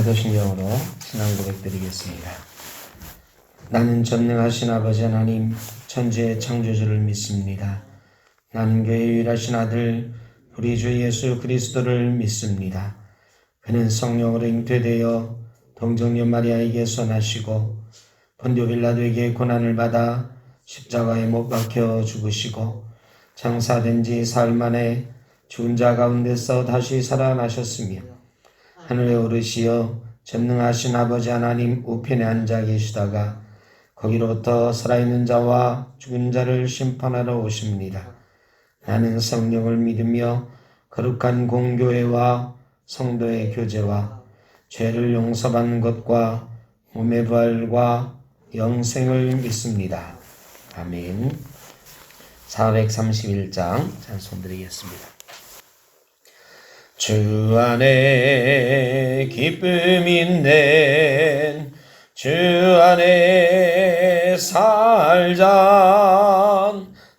사도신경으로 신앙 고백드리겠습니다. 나는 전능하신 아버지 하나님 천지의 창조주를 믿습니다. 나는 교회의 유일하신 아들 우리 주 예수 그리스도를 믿습니다. 그는 성령으로 잉태되어 동정녀 마리아에게서 나시고 본디오 빌라도에게 고난을 받아 십자가에 못 박혀 죽으시고 장사된 지 사흘 만에 죽은 자 가운데서 다시 살아나셨으며 하늘에 오르시어 전능하신 아버지 하나님 우편에 앉아 계시다가 거기로부터 살아있는 자와 죽은 자를 심판하러 오십니다. 나는 성령을 믿으며 거룩한 공교회와 성도의 교제와 죄를 용서받는 것과 몸의 부활과 영생을 믿습니다. 아멘. 431장 찬송 드리겠습니다. 주 안에 기쁨 있는 주 안에 살자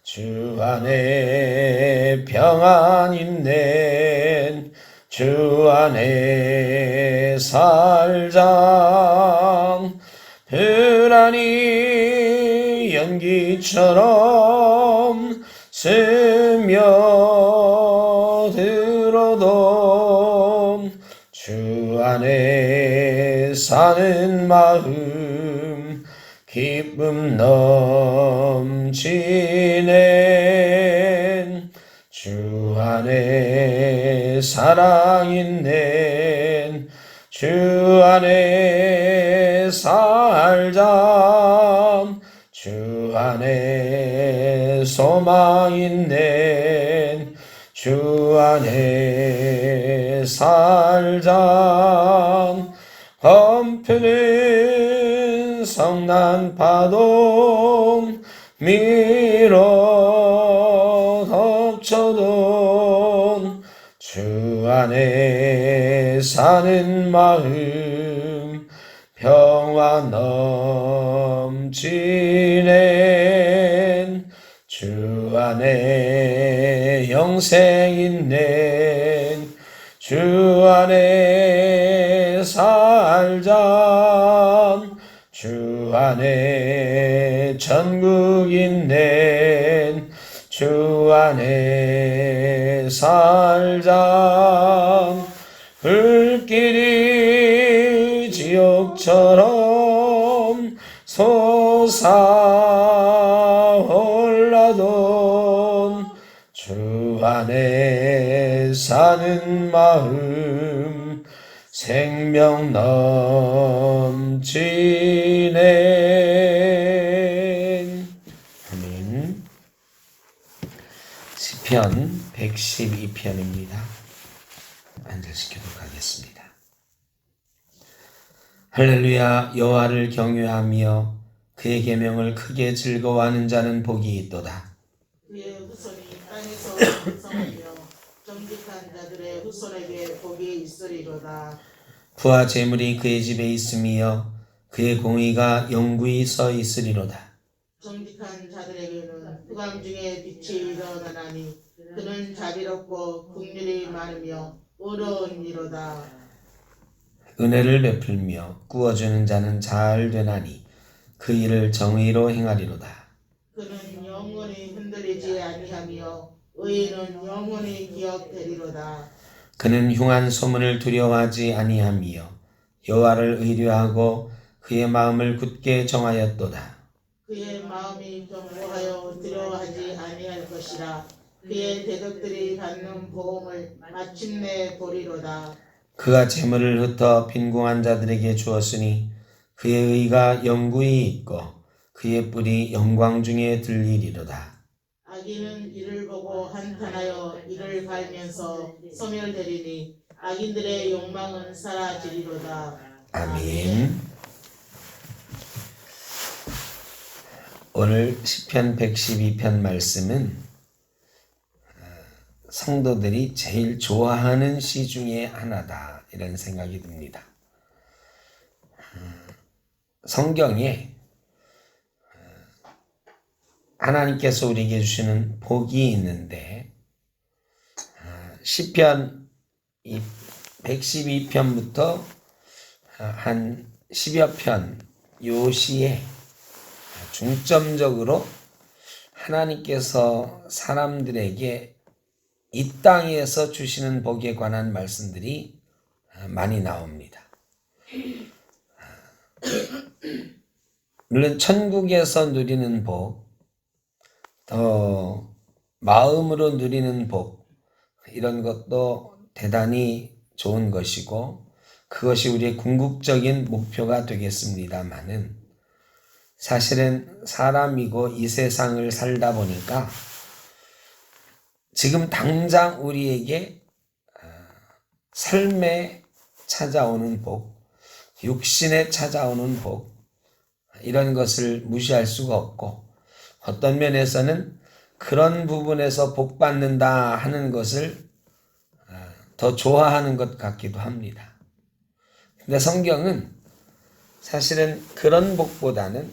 주 안에 평안 있는 주 안에 살자 불안이 연기처럼 스며들어도 주 안에 사는 마음 기쁨 넘치는 주 안에 사랑 있는 주 안에 살자 주 안에 소망 있는 주 안에 살자 엄프는 성난 파도 밀어 덮쳐도 주 안에 사는 마음 평화 넘치는 주 안에 영생 있는 주 안에 살자 주 안에 천국 있는 주 안에 살자 불길이 지옥처럼 솟아올라도 주 안에 사는 마음 생명 넘치네. 아멘. 시편 112편입니다. 앉으시도록 하겠습니다. 할렐루야. 여호와를 경외하며 그의 계명을 크게 즐거워하는 자는 복이 있도다. 그의 후손이 땅에서 번성하며 정직한 자들의 후손에게 복이 있으리로다. 부와 재물이 그의 집에 있으며 그의 공의가 영구히 서 있으리로다. 정직한 자들에게는 흑암 중에 빛이 일어나나니 그는 자비롭고 긍휼이 많으며 의로운 이로다. 은혜를 베풀며 구워주는 자는 잘 되나니 그 일을 정의로 행하리로다. 그는 영원히 흔들리지 아니하며 의인은 영원히 기억되리로다. 그는 흉한 소문을 두려워하지 아니하며 여호와를 의뢰하고 그의 마음을 굳게 정하였도다. 그의 마음이 견고하여 두려워하지 아니할 것이라. 그의 대적들이 받는 보응을 마침내 보리로다. 그가 재물을 흩어 빈궁한 자들에게 주었으니 그의 의가 영구히 있고 그의 뿔이 영광 중에 들리리로다. 악인은 이를 보고 한탄하여 이를 갈면서 소멸되리니 악인들의 욕망은 사라지리로다. 아멘. 오늘 시편 112편 말씀은 성도들이 제일 좋아하는 시 중에 하나다 이런 생각이 듭니다. 성경에 하나님께서 우리에게 주시는 복이 있는데 시편 112편부터 한 10여 편 요 시에 중점적으로 하나님께서 사람들에게 이 땅에서 주시는 복에 관한 말씀들이 많이 나옵니다. 물론 천국에서 누리는 복, 더 마음으로 누리는 복, 이런 것도 대단히 좋은 것이고 그것이 우리의 궁극적인 목표가 되겠습니다마는 사실은 사람이고 이 세상을 살다 보니까 지금 당장 우리에게 삶에 찾아오는 복, 육신에 찾아오는 복, 이런 것을 무시할 수가 없고 어떤 면에서는 그런 부분에서 복 받는다 하는 것을 더 좋아하는 것 같기도 합니다. 근데 성경은 사실은 그런 복보다는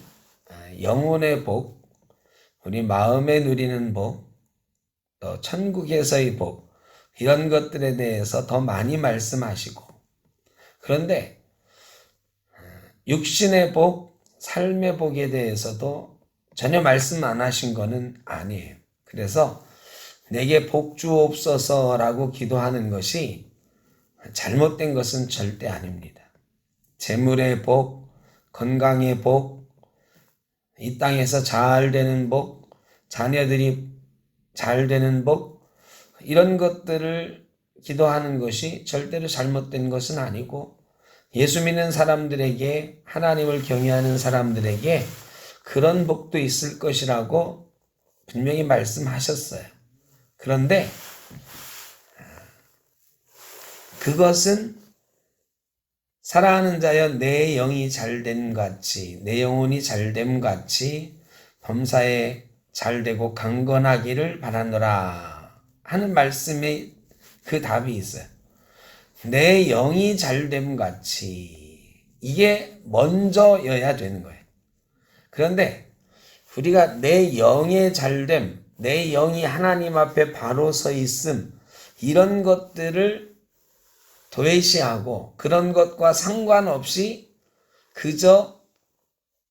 영혼의 복, 우리 마음에 누리는 복, 또 천국에서의 복, 이런 것들에 대해서 더 많이 말씀하시고, 그런데 육신의 복, 삶의 복에 대해서도 전혀 말씀 안 하신 거는 아니에요. 그래서 내게 복 주옵소서라고 기도하는 것이 잘못된 것은 절대 아닙니다. 재물의 복, 건강의 복, 이 땅에서 잘 되는 복, 자녀들이 잘 되는 복, 이런 것들을 기도하는 것이 절대로 잘못된 것은 아니고 예수 믿는 사람들에게, 하나님을 경외하는 사람들에게 그런 복도 있을 것이라고 분명히 말씀하셨어요. 그런데 그것은 사랑하는 자여 내 영이 잘됨 같이, 내 영혼이 잘됨 같이 범사에 잘되고 강건하기를 바라노라 하는 말씀에 그 답이 있어요. 내 영이 잘됨 같이, 이게 먼저여야 되는 거예요. 그런데 우리가 내 영의 잘됨, 내 영이 하나님 앞에 바로 서 있음, 이런 것들을 도외시하고 그런 것과 상관없이 그저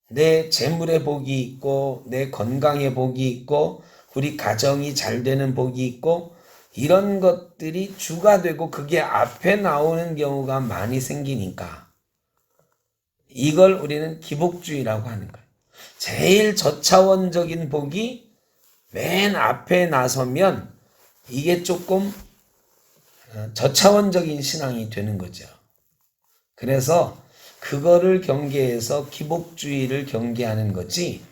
내 재물의 복이 있고 내 건강의 복이 있고 우리 가정이 잘 되는 복이 있고 이런 것들이 주가 되고 그게 앞에 나오는 경우가 많이 생기니까 이걸 우리는 기복주의라고 하는 거예요. 제일 저차원적인 복이 맨 앞에 나서면 이게 조금 저차원적인 신앙이 되는 거죠. 그래서 그거를 경계해서 기복주의를 경계하는 거지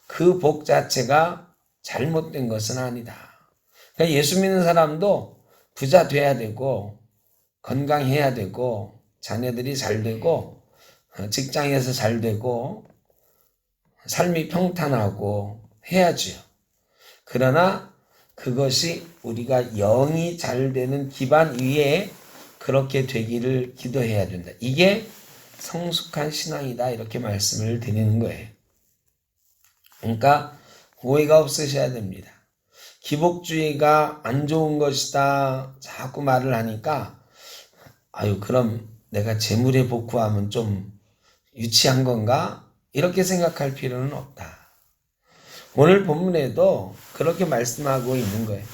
그 복 자체가 잘못된 것은 아니다. 그러니까 예수 믿는 사람도 부자 돼야 되고 건강해야 되고 자녀들이 잘 되고 직장에서 잘 되고 삶이 평탄하고 해야지요. 그러나 그것이 우리가 영이 잘 되는 기반 위에 그렇게 되기를 기도해야 된다. 이게 성숙한 신앙이다. 이렇게 말씀을 드리는 거예요. 그러니까 오해가 없으셔야 됩니다. 기복주의가 안 좋은 것이다. 자꾸 말을 하니까 그럼 내가 재물에 복구하면 좀 유치한 건가? 이렇게 생각할 필요는 없다. 오늘 본문에도 그렇게 말씀하고 있는 거예요.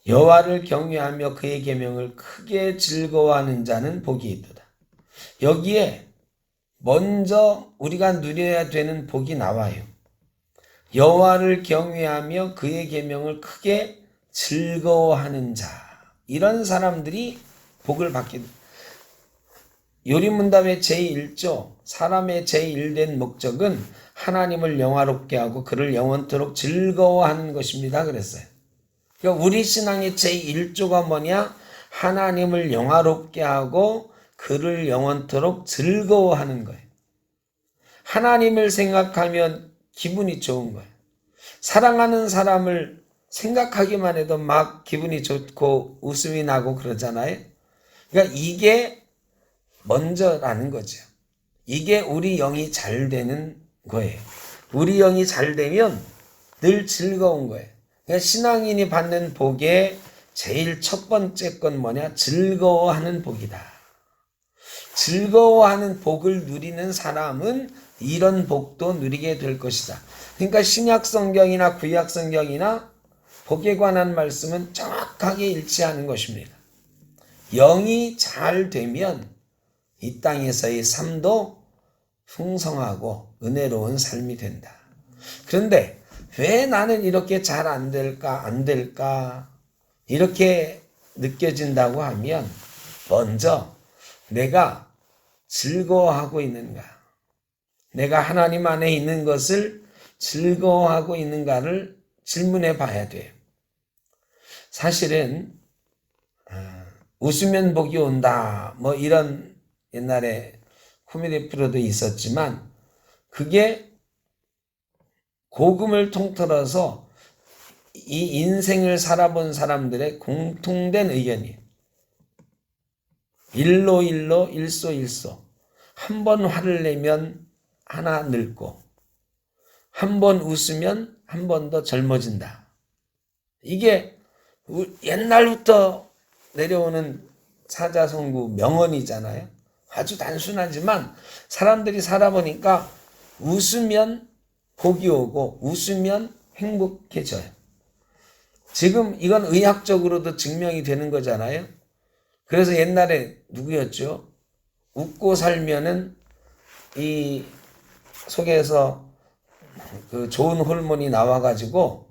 여호와를 경외하며 그의 계명을 크게 즐거워하는 자는 복이 있도다. 여기에 먼저 우리가 누려야 되는 복이 나와요. 여호와를 경외하며 그의 계명을 크게 즐거워하는 자, 이런 사람들이 복을 받게 됩니다. 요리문답의 제1조, 사람의 제1된 목적은 하나님을 영화롭게 하고 그를 영원토록 즐거워하는 것입니다. 그랬어요. 그러니까 우리 신앙의 제1조가 뭐냐? 하나님을 영화롭게 하고 그를 영원토록 즐거워하는 거예요. 하나님을 생각하면 기분이 좋은 거예요. 사랑하는 사람을 생각하기만 해도 막 기분이 좋고 웃음이 나고 그러잖아요. 그러니까 이게 먼저라는 거죠. 이게 우리 영이 잘 되는 거예요. 우리 영이 잘 되면 늘 즐거운 거예요. 그러니까 신앙인이 받는 복의 제일 첫 번째 건 뭐냐? 즐거워하는 복이다. 즐거워하는 복을 누리는 사람은 이런 복도 누리게 될 것이다. 그러니까 신약 성경이나 구약 성경이나 복에 관한 말씀은 정확하게 일치하는 것입니다. 영이 잘 되면 이 땅에서의 삶도 풍성하고 은혜로운 삶이 된다. 그런데 왜 나는 이렇게 잘 안 될까 이렇게 느껴진다고 하면 먼저 내가 즐거워하고 있는가, 내가 하나님 안에 있는 것을 즐거워하고 있는가를 질문해 봐야 돼요. 사실은 웃으면 복이 온다 뭐 이런 옛날에 코미디 프로도 있었지만 그게 복음을 통틀어서 이 인생을 살아본 사람들의 공통된 의견이에요. 일로 일소일소. 한 번 화를 내면 하나 늙고 한 번 웃으면 한 번 더 젊어진다. 이게 옛날부터 내려오는 사자성구 명언이잖아요. 아주 단순하지만 사람들이 살아보니까 웃으면 복이 오고 웃으면 행복해져요. 지금 이건 의학적으로도 증명이 되는 거잖아요. 그래서 옛날에 누구였죠? 웃고 살면은 이 속에서 그 좋은 호르몬이 나와가지고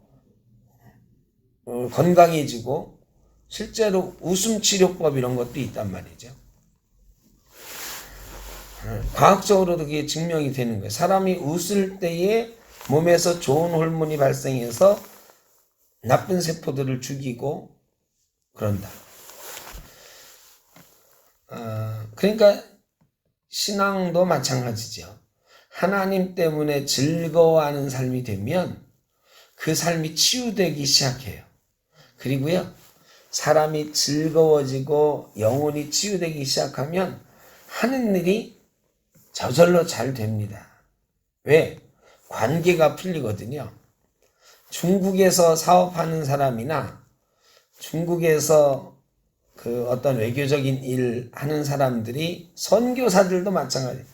건강해지고 실제로 웃음 치료법 이런 것도 있단 말이죠. 과학적으로도 그게 증명이 되는 거예요. 사람이 웃을 때에 몸에서 좋은 호르몬이 발생해서 나쁜 세포들을 죽이고 그런다. 그러니까 신앙도 마찬가지죠. 하나님 때문에 즐거워하는 삶이 되면 그 삶이 치유되기 시작해요. 그리고요, 사람이 즐거워지고 영혼이 치유되기 시작하면 하는 일이 저절로 잘 됩니다. 왜? 관계가 풀리거든요. 중국에서 사업하는 사람이나 중국에서 그 어떤 외교적인 일 하는 사람들이 선교사들도 마찬가지예요.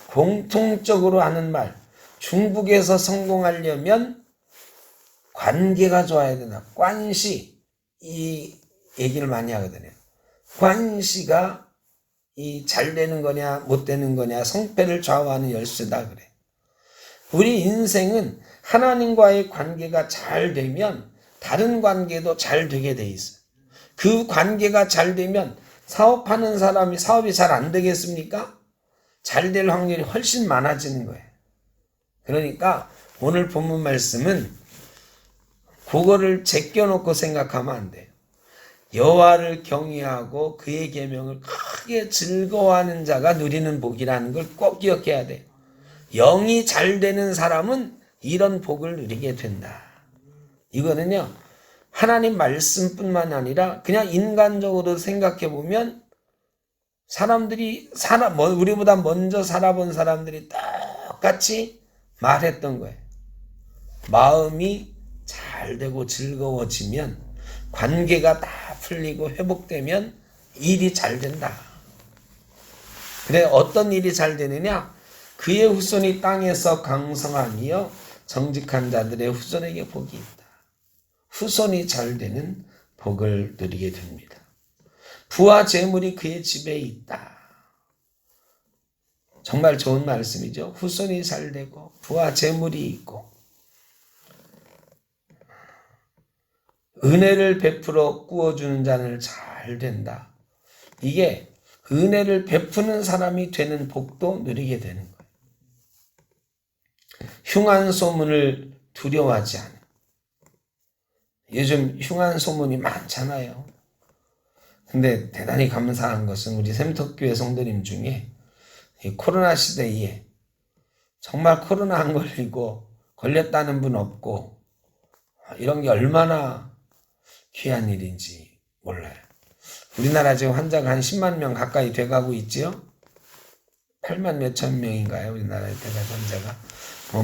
공통적으로 하는 말, 중국에서 성공하려면 관계가 좋아야 되나? 관시, 이 얘기를 많이 하거든요. 관시가 이 잘 되는 거냐 못 되는 거냐 성패를 좌우하는 열쇠다 그래. 우리 인생은 하나님과의 관계가 잘 되면 다른 관계도 잘 되게 돼 있어요. 그 관계가 잘 되면 사업하는 사람이 사업이 잘 안 되겠습니까? 잘 될 확률이 훨씬 많아지는 거예요. 그러니까 오늘 본문 말씀은 그거를 제껴놓고 생각하면 안 돼요. 여호와를 경외하고 그의 계명을 크게 즐거워하는 자가 누리는 복이라는 걸 꼭 기억해야 돼요. 영이 잘 되는 사람은 이런 복을 누리게 된다. 이거는요, 하나님 말씀뿐만 아니라 그냥 인간적으로 생각해 보면 사람들이 우리보다 먼저 살아본 사람들이 똑같이 말했던 거예요. 마음이 잘 되고 즐거워지면 관계가 다 풀리고 회복되면 일이 잘 된다. 그래, 어떤 일이 잘 되느냐? 그의 후손이 땅에서 강성하며 정직한 자들의 후손에게 복이 있다. 후손이 잘 되는 복을 누리게 됩니다. 부와 재물이 그의 집에 있다. 정말 좋은 말씀이죠. 후손이 잘 되고 부와 재물이 있고 은혜를 베풀어 꾸어주는 자는 잘 된다. 이게 은혜를 베푸는 사람이 되는 복도 누리게 되는 거예요. 흉한 소문을 두려워하지 않아. 요즘 흉한 소문이 많잖아요. 근데 대단히 감사한 것은 우리 샘터교회 성도님 중에 이 코로나 시대에 정말 코로나 안 걸리고 걸렸다는 분 없고 이런 게 얼마나 귀한 일인지 몰라요. 우리나라 지금 환자가 한 10만 명 가까이 돼가고 있지요. 8만 몇천 명인가요? 우리나라에 돼가지고 환자가.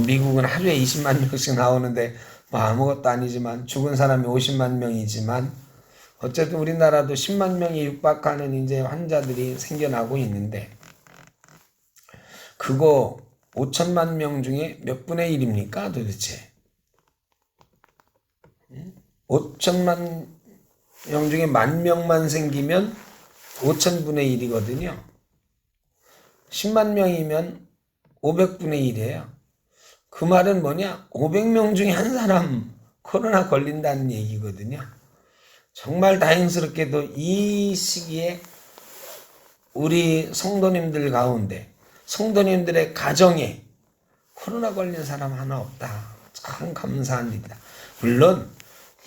미국은 하루에 20만 명씩 나오는데 뭐 아무것도 아니지만 죽은 사람이 50만 명이지만 어쨌든 우리나라도 10만 명이 육박하는 이제 환자들이 생겨나고 있는데 그거 5천만 명 중에 몇 분의 1입니까 도대체? 5천만 명 중에 10,000명만 생기면 5천분의 1이거든요. 10만 명이면 500분의 1이에요. 그 말은 뭐냐? 500명 중에 한 사람 코로나 걸린다는 얘기거든요. 정말 다행스럽게도 이 시기에 우리 성도님들 가운데 성도님들의 가정에 코로나 걸린 사람 하나 없다. 참 감사한 일이다. 물론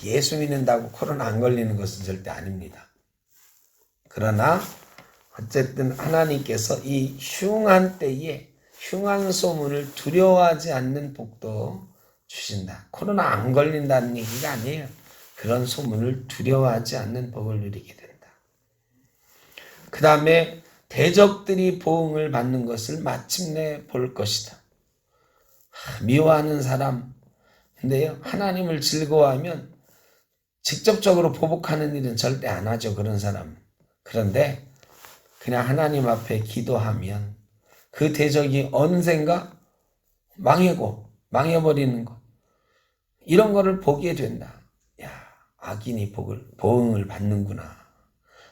예수 믿는다고 코로나 안 걸리는 것은 절대 아닙니다. 그러나 어쨌든 하나님께서 이 흉한 때에 흉한 소문을 두려워하지 않는 복도 주신다. 코로나 안 걸린다는 얘기가 아니에요. 그런 소문을 두려워하지 않는 복을 누리게 된다. 그 다음에 대적들이 보응을 받는 것을 마침내 볼 것이다. 미워하는 사람, 근데요, 하나님을 즐거워하면 직접적으로 보복하는 일은 절대 안 하죠, 그런 사람. 그런데 그냥 하나님 앞에 기도하면 그 대적이 언젠가 망해버리는 것. 이런 거를 보게 된다. 야, 악인이 보응을 받는구나.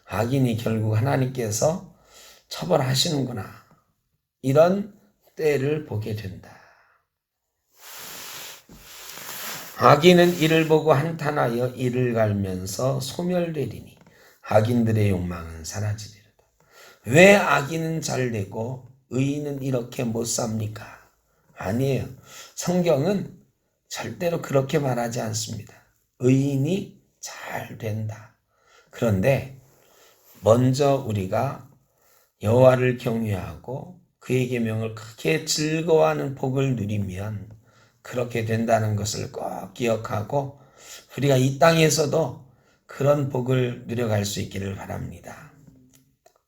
악인이 결국 하나님께서 처벌하시는구나. 이런 때를 보게 된다. 악인은 이를 보고 한탄하여 이를 갈면서 소멸되리니 악인들의 욕망은 사라지리로다. 왜 악인은 잘되고 의인은 이렇게 못 삽니까? 아니에요. 성경은 절대로 그렇게 말하지 않습니다. 의인이 잘 된다. 그런데 먼저 우리가 여호와를 경외하고 그의 계명을 크게 즐거워하는 복을 누리면 그렇게 된다는 것을 꼭 기억하고 우리가 이 땅에서도 그런 복을 누려갈 수 있기를 바랍니다.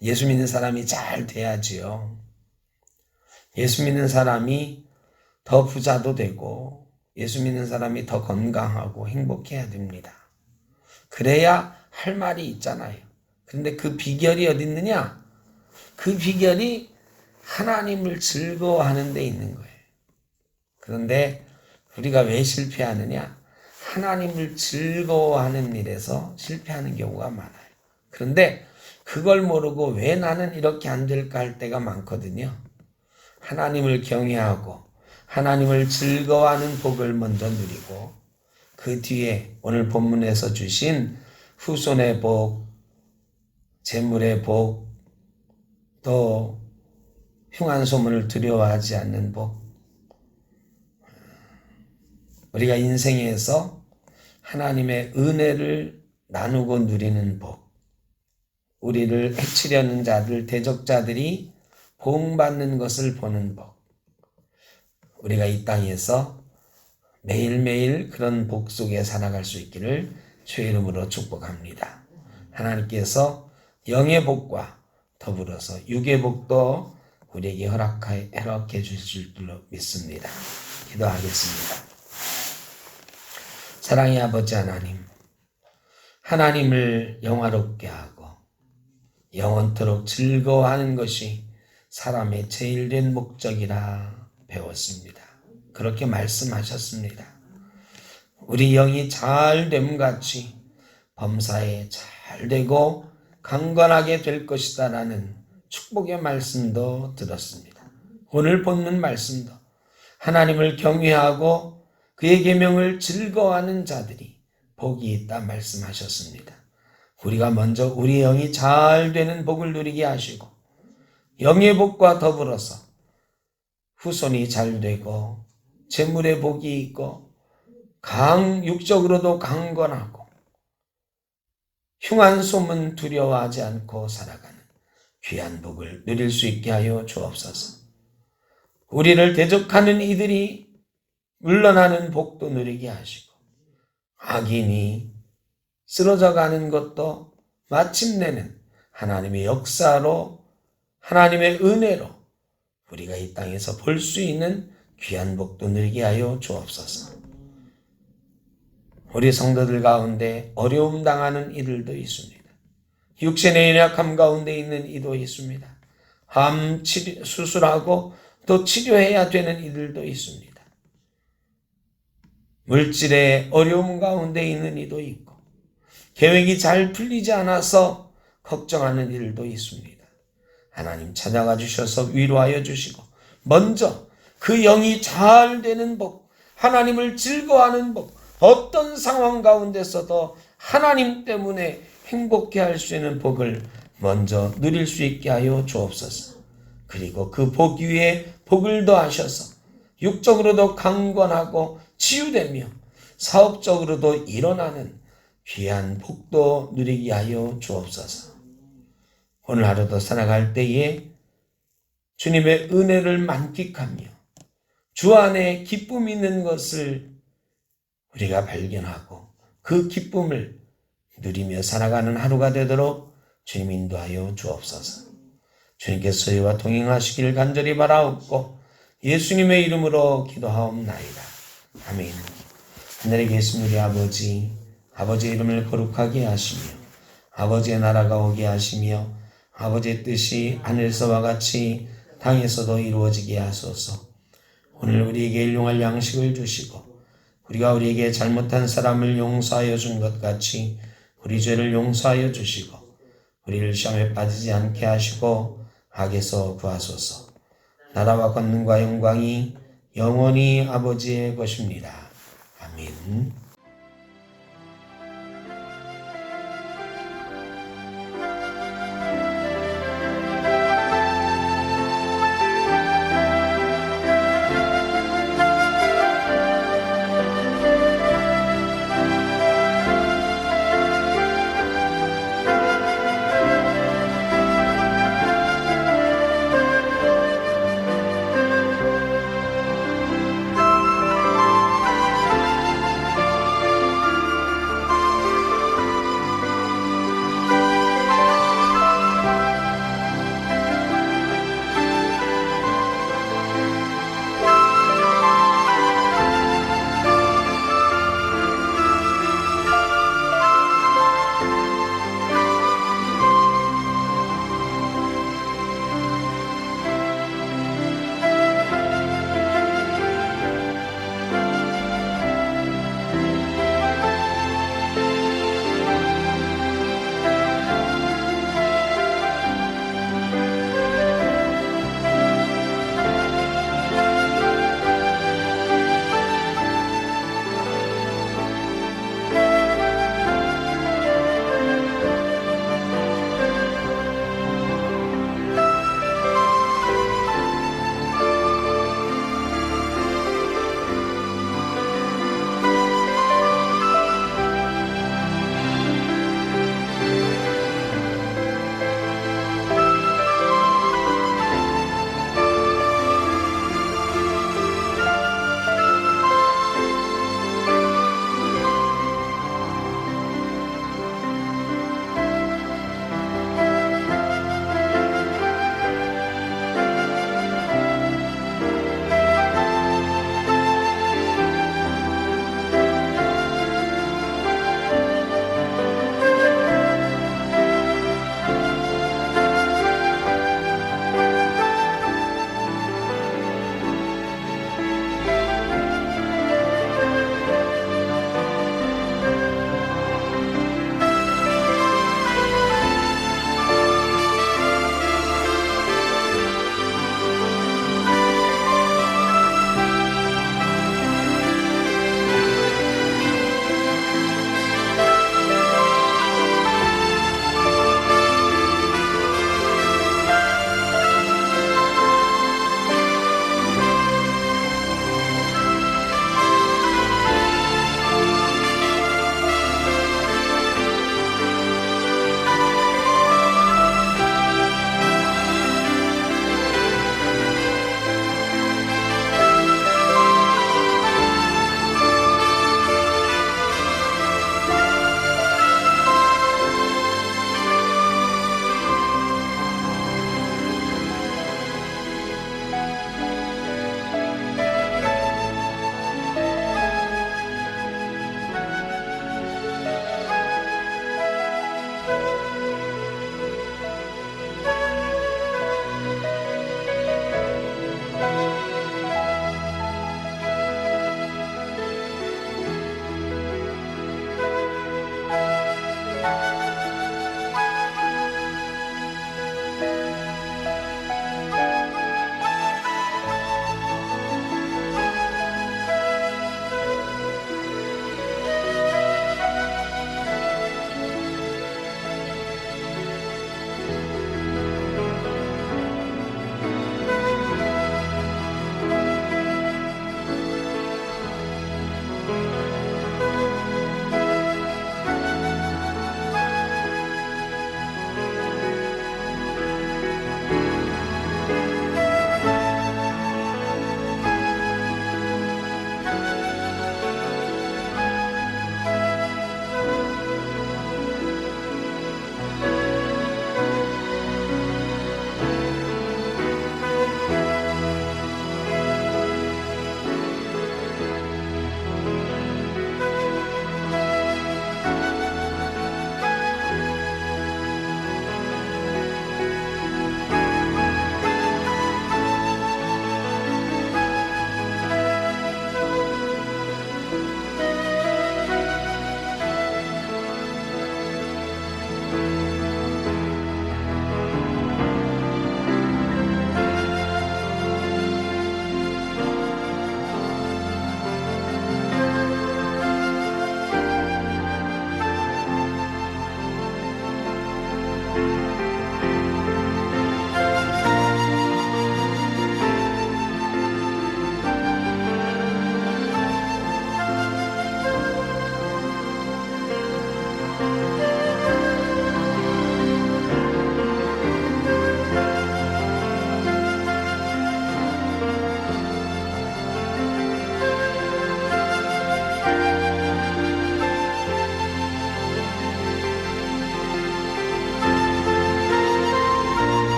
예수 믿는 사람이 잘 돼야지요. 예수 믿는 사람이 더 부자도 되고 예수 믿는 사람이 더 건강하고 행복해야 됩니다. 그래야 할 말이 있잖아요. 그런데 그 비결이 어디 있느냐? 그 비결이 하나님을 즐거워하는 데 있는 거예요. 그런데 우리가 왜 실패하느냐? 하나님을 즐거워하는 일에서 실패하는 경우가 많아요. 그런데 그걸 모르고 왜 나는 이렇게 안 될까 할 때가 많거든요. 하나님을 경외하고 하나님을 즐거워하는 복을 먼저 누리고 그 뒤에 오늘 본문에서 주신 후손의 복, 재물의 복, 또 흉한 소문을 두려워하지 않는 복, 우리가 인생에서 하나님의 은혜를 나누고 누리는 복, 우리를 해치려는 자들, 대적자들이 보응받는 것을 보는 복, 우리가 이 땅에서 매일매일 그런 복 속에 살아갈 수 있기를 주의 이름으로 축복합니다. 하나님께서 영의 복과 더불어서 육의 복도 우리에게 허락해 주실 줄로 믿습니다. 기도하겠습니다. 사랑의 아버지 하나님, 하나님을 영화롭게 하고 영원토록 즐거워하는 것이 사람의 제일된 목적이라 배웠습니다. 그렇게 말씀하셨습니다. 우리 영이 잘됨 같이 범사에 잘되고 강건하게 될 것이다 라는 축복의 말씀도 들었습니다. 오늘 본문 말씀도 하나님을 경외하고 그의 계명을 즐거워하는 자들이 복이 있다 말씀하셨습니다. 우리가 먼저 우리 영이 잘 되는 복을 누리게 하시고 영의 복과 더불어서 후손이 잘 되고 재물의 복이 있고 육적으로도 강건하고 흉한 소문 두려워하지 않고 살아가는 귀한 복을 누릴 수 있게 하여 주옵소서. 우리를 대적하는 이들이 물러나는 복도 누리게 하시고 악인이 쓰러져가는 것도 마침내는 하나님의 역사로 하나님의 은혜로 우리가 이 땅에서 볼 수 있는 귀한 복도 누리게 하여 주옵소서. 우리 성도들 가운데 어려움 당하는 이들도 있습니다. 육신의 연약함 가운데 있는 이도 있습니다. 암 수술하고 또 치료해야 되는 이들도 있습니다. 물질의 어려움 가운데 있는 이도 있고 계획이 잘 풀리지 않아서 걱정하는 일도 있습니다. 하나님 찾아가 주셔서 위로하여 주시고 먼저 그 영이 잘 되는 복, 하나님을 즐거워하는 복, 어떤 상황 가운데서도 하나님 때문에 행복해 할 수 있는 복을 먼저 누릴 수 있게 하여 주옵소서. 그리고 그 복 위에 복을 더하셔서 육적으로도 강건하고 치유되며 사업적으로도 일어나는 귀한 복도 누리게 하여 주옵소서. 오늘 하루도 살아갈 때에 주님의 은혜를 만끽하며 주 안에 기쁨이 있는 것을 우리가 발견하고 그 기쁨을 누리며 살아가는 하루가 되도록 주님 인도하여 주옵소서. 주님께서 저희와 동행하시길 간절히 바라옵고 예수님의 이름으로 기도하옵나이다. 아멘. 하늘에 계신 우리 아버지, 아버지의 이름을 거룩하게 하시며 아버지의 나라가 오게 하시며 아버지의 뜻이 하늘에서와 같이 땅에서도 이루어지게 하소서. 오늘 우리에게 일용할 양식을 주시고 우리가 우리에게 잘못한 사람을 용서하여 준 것 같이 우리 죄를 용서하여 주시고 우리를 시험에 빠지지 않게 하시고 악에서 구하소서. 나라와 권능과 영광이 영원히 아버지의 것입니다. 아멘.